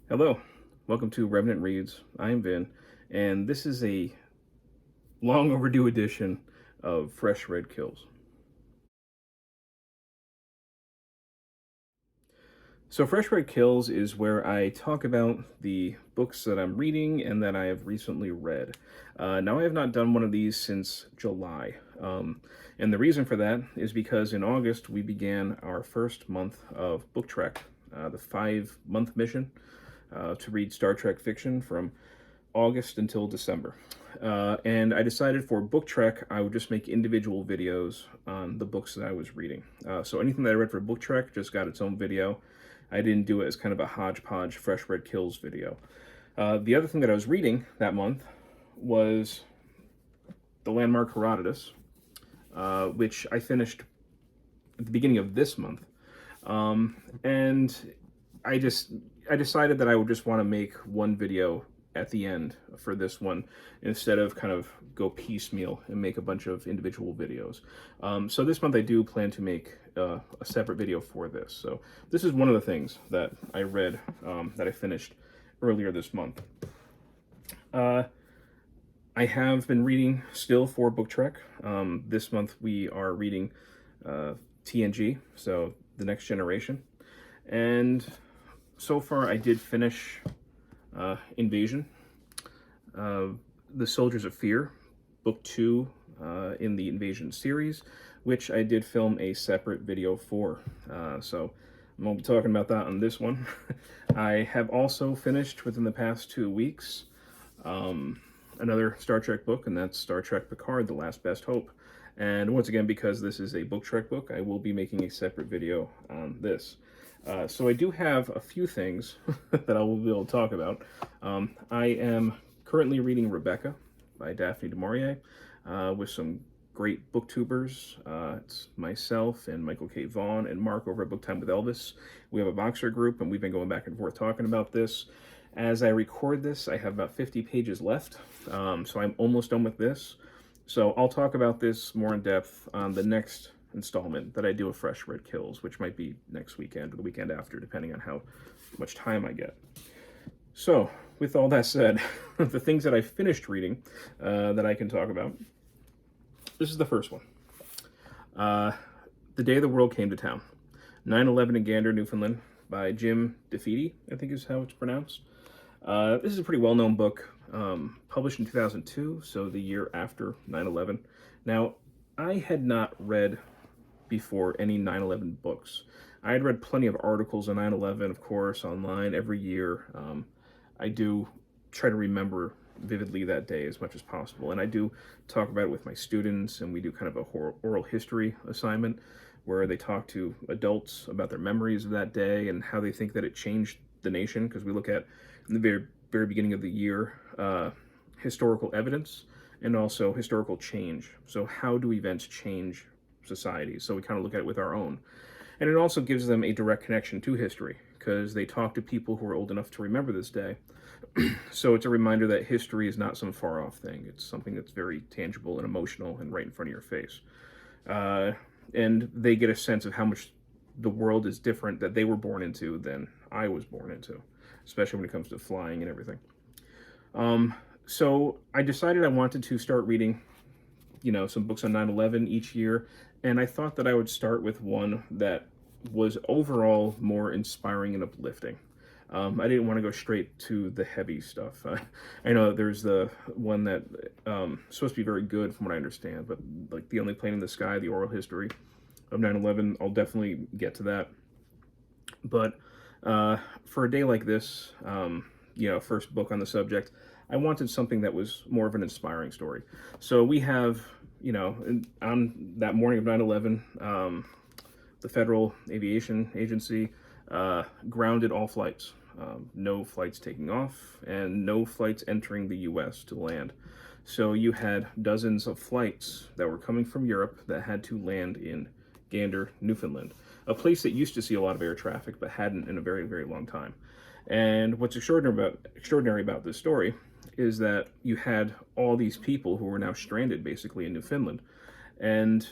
Hello, welcome to Revenant Reads. I'm Vin, and this is a long overdue edition of Fresh Red Kills. So, Fresh Red Kills is where I talk about the books that I'm reading and that I have recently read. Now, I have not done one of these since July. And the reason for that is because in August we began our first month of Book Trek, the 5-month mission to read Star Trek fiction from August until December. And I decided for Book Trek, I would just make individual videos on the books that I was reading. So anything that I read for Book Trek just got its own video. I didn't do it as kind of a hodgepodge Fresh Red Kills video. The other thing that I was reading that month was the landmark Herodotus, which I finished at the beginning of this month. And I decided that I would just want to make one video at the end for this one instead of kind of go piecemeal and make a bunch of individual videos. So this month I do plan to make a separate video for this. So this is one of the things that I read that I finished earlier this month. I have been reading still for Book Trek. This month we are reading TNG, so The Next Generation. And so far I did finish Invasion, The Soldiers of Fear, Book 2 in the Invasion series, which I did film a separate video for. So I won't be talking about that on this one. I have also finished within the past 2 weeks another Star Trek book, and that's Star Trek Picard, The Last Best Hope. And once again, because this is a Book Trek book, I will be making a separate video on this. So I do have a few things that I will be able to talk about. I am currently reading Rebecca by Daphne du Maurier with some great booktubers. It's myself and Michael K. Vaughan and Mark over at Book Time with Elvis. We have a Voxer group, and we've been going back and forth talking about this. As I record this, I have about 50 pages left, so I'm almost done with this. So I'll talk about this more in depth on the next installment that I do of Fresh Red Kills, which might be next weekend or the weekend after, depending on how much time I get. So, with all that said, the things that I finished reading that I can talk about, this is the first one. The Day the World Came to Town, 9/11 in Gander, Newfoundland, by Jim Defede, I think is how it's pronounced. This is a pretty well-known book, published in 2002, so the year after 9/11. Now, I had not read before any 9/11 books. I had read plenty of articles on 9/11, of course, online every year. I do try to remember vividly that day as much as possible, and I do talk about it with my students, and we do kind of a oral history assignment where they talk to adults about their memories of that day and how they think that it changed the nation, because we look at, in the very, very beginning of the year, historical evidence and also historical change. So how do events change society? So we kind of look at it with our own. And it also gives them a direct connection to history, because they talk to people who are old enough to remember this day. So it's a reminder that history is not some far-off thing. It's something that's very tangible and emotional and right in front of your face. And they get a sense of how much the world is different that they were born into than I was born into, especially when it comes to flying and everything. So I decided I wanted to start reading, some books on 9/11 each year, and I thought that I would start with one that was overall more inspiring and uplifting. I didn't want to go straight to the heavy stuff. I know there's the one that supposed to be very good from what I understand, but like The Only Plane in the Sky, the oral history of 9/11, I'll definitely get to that. But for a day like this, first book on the subject, I wanted something that was more of an inspiring story. So we have, on that morning of 9/11, the Federal Aviation Agency grounded all flights. No flights taking off and no flights entering the U.S. to land. So you had dozens of flights that were coming from Europe that had to land in Gander, Newfoundland, a place that used to see a lot of air traffic but hadn't in a very, very long time. And what's extraordinary about this story is that you had all these people who were now stranded basically in Newfoundland, and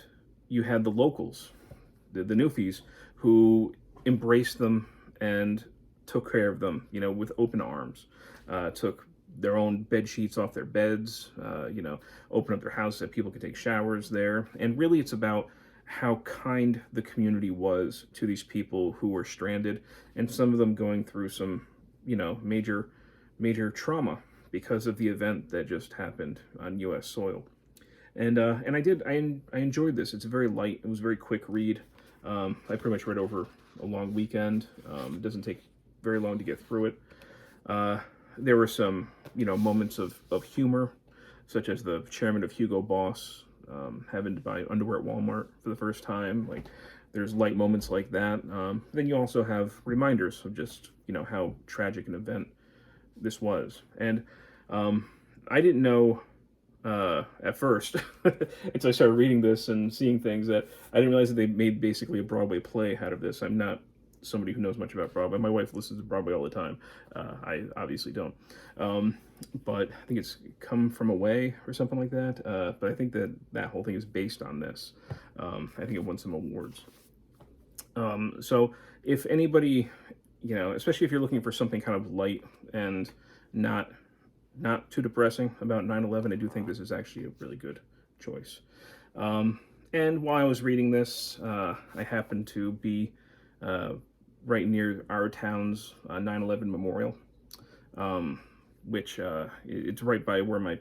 you had the locals, the Newfies, who embraced them and took care of them, you know, with open arms, took their own bed sheets off their beds, you know, open up their house so that people could take showers there. And really it's about how kind the community was to these people who were stranded, and some of them going through some, you know, major trauma because of the event that just happened on U.S. soil. And I enjoyed this. It's very light. It was a very quick read. I pretty much read over a long weekend. It doesn't take very long to get through it. There were some, you know, moments of humor, such as the chairman of Hugo Boss having to buy underwear at Walmart for the first time. Like, there's light moments like that. Then you also have reminders of just, you know, how tragic an event this was. And I didn't know at first until I started reading this and seeing things, that I didn't realize that they made basically a Broadway play out of this. I'm not somebody who knows much about Broadway. My wife listens to Broadway all the time. I obviously don't. But I think it's Come From Away or something like that. But I think that whole thing is based on this. I think it won some awards. So if anybody, you know, especially if you're looking for something kind of light and not too depressing about 9/11, I do think this is actually a really good choice. And while I was reading this, I happened to be right near our town's 9/11 memorial, which it's right by where my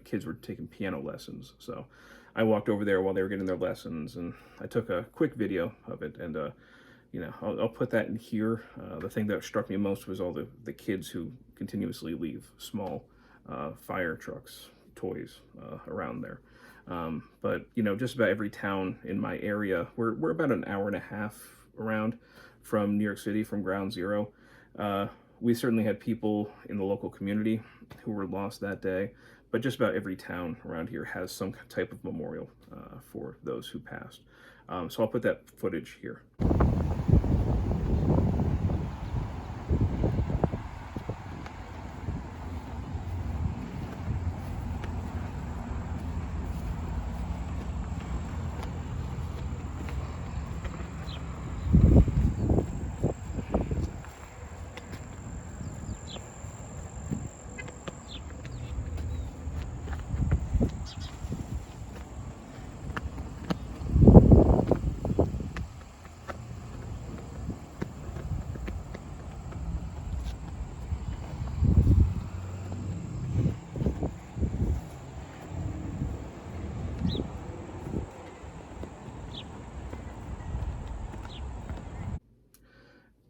kids were taking piano lessons. So I walked over there while they were getting their lessons, and I took a quick video of it. And you know, I'll put that in here. The thing that struck me most was all the kids who continuously leave small fire trucks, toys around there. But you know, just about every town in my area, we're about an hour and a half around from New York City, from Ground Zero. We certainly had people in the local community who were lost that day, but just about every town around here has some type of memorial for those who passed. So I'll put that footage here.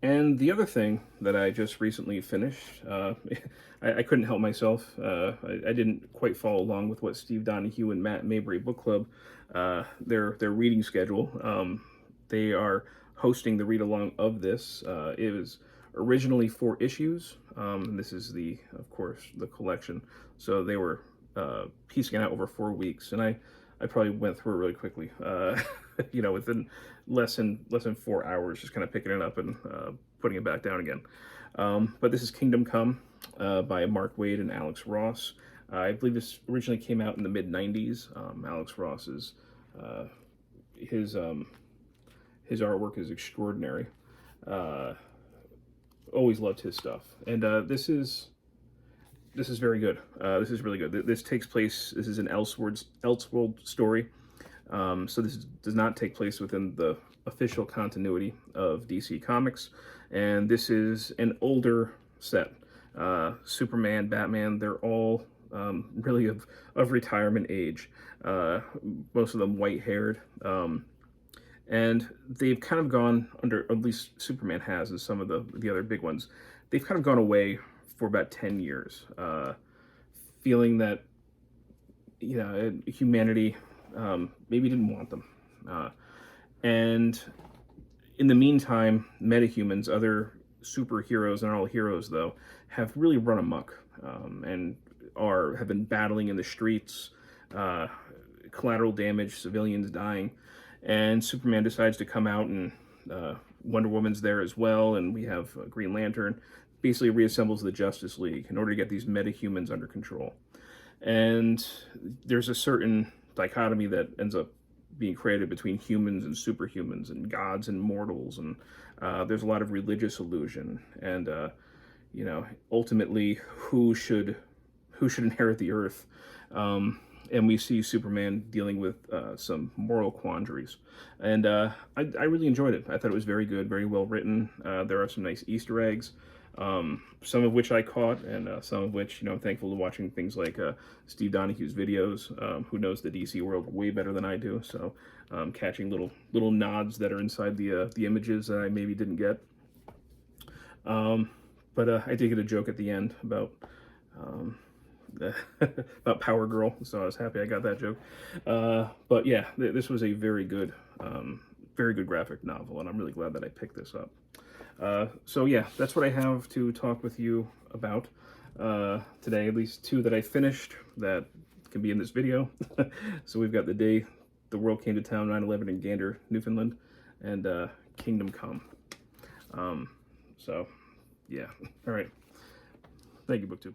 And the other thing that I just recently finished, I couldn't help myself. I didn't quite follow along with what Steve Donoghue and Mayberry Bookclub, their reading schedule. They are hosting the read-along of this. It was originally 4 issues. This is of course, the collection. So they were piecing it out over 4 weeks, and I probably went through it really quickly. You know, within less than 4 hours, just kind of picking it up and putting it back down again. But this is Kingdom Come by Mark Waid and Alex Ross. I believe this originally came out in the mid-90s. Alex Ross is his artwork is extraordinary. Always loved his stuff, and this is very good. This is really good. This takes place. This is an Elseworld story. So this does not take place within the official continuity of DC Comics, and this is an older set. Superman, Batman, they're all really of retirement age. Most of them white-haired, and they've kind of gone under, at least Superman has, and some of the other big ones, they've kind of gone away for about 10 years, feeling that, you know, humanity maybe didn't want them. And in the meantime, metahumans, other superheroes, and all heroes though, have really run amok, and have been battling in the streets, collateral damage, civilians dying, and Superman decides to come out, and Wonder Woman's there as well, and we have Green Lantern, basically reassembles the Justice League in order to get these metahumans under control. And there's a certain dichotomy that ends up being created between humans and superhumans and gods and mortals, and there's a lot of religious illusion, and you know, ultimately who should inherit the earth. And we see Superman dealing with some moral quandaries, and I really enjoyed it. I thought it was very good, very well written. There are some nice Easter eggs, some of which I caught, and some of which, you know, I'm thankful to watching things like Steve Donoghue's videos, who knows the DC world way better than I do. So catching little nods that are inside the images that I maybe didn't get. But I did get a joke at the end about about Power Girl, so I was happy I got that joke. But yeah, this was a very good graphic novel, and I'm really glad that I picked this up. So yeah, that's what I have to talk with you about today, at least 2 that I finished that can be in this video. So we've got The Day the World Came to Town, 9/11 in Gander, Newfoundland, and Kingdom Come. So yeah, all right. Thank you, Booktube.